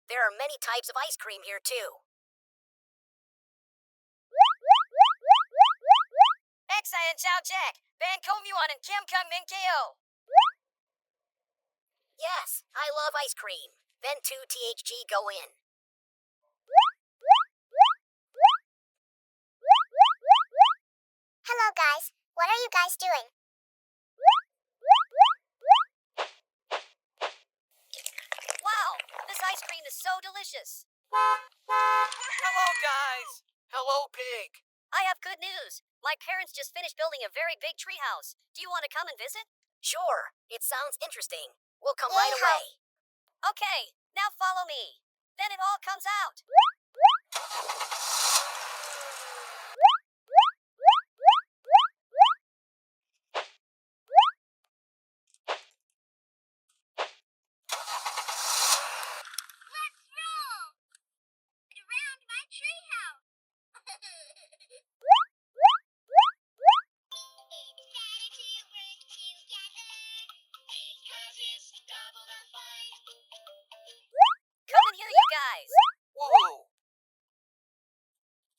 There are many types of ice cream here, too. Exai and Chao Jack, Ban Cocomelon and Kim Kung Min KO. Yes, I love ice cream. Then 2THG go in. Hello guys, what are you guys doing? Wow, this ice cream is so delicious. Hello, guys. Hello, Pig. I have good news. My parents just finished building a very big treehouse. Do you want to come and visit? Sure, it sounds interesting. We'll come Yay, right away. Okay, now follow me. Then it all comes out. Let's roll! Around my treehouse! Come in here, you guys. Whoa.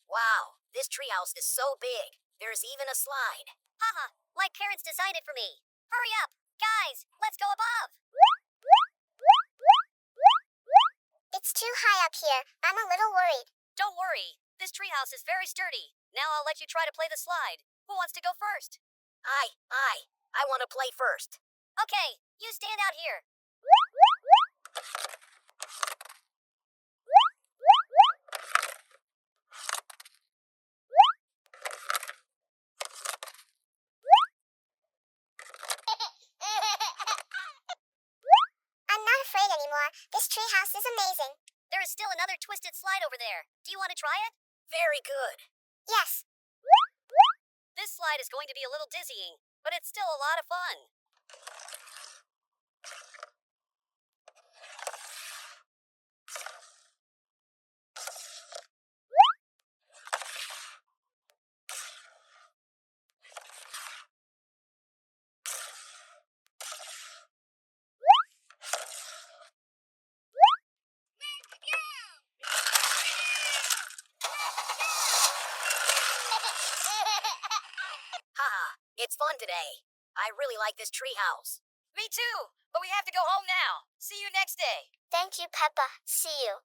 Wow, this treehouse is so big. There's even a slide. Haha, like parents designed it for me. Hurry up, guys, let's go above. It's too high up here. I'm a little worried. Don't worry, this treehouse is very sturdy. Now I'll let you try to play the slide. Who wants to go first? I want to play first. Okay, you stand out here. I'm not afraid anymore. This treehouse is amazing. There is still another twisted slide over there. Do you want to try it? Very good. Yes. This slide is going to be a little dizzying, but it's still a lot of fun. Haha, it's fun today. I really like this treehouse. Me too, but we have to go home now. See you next day. Thank you, Peppa. See you.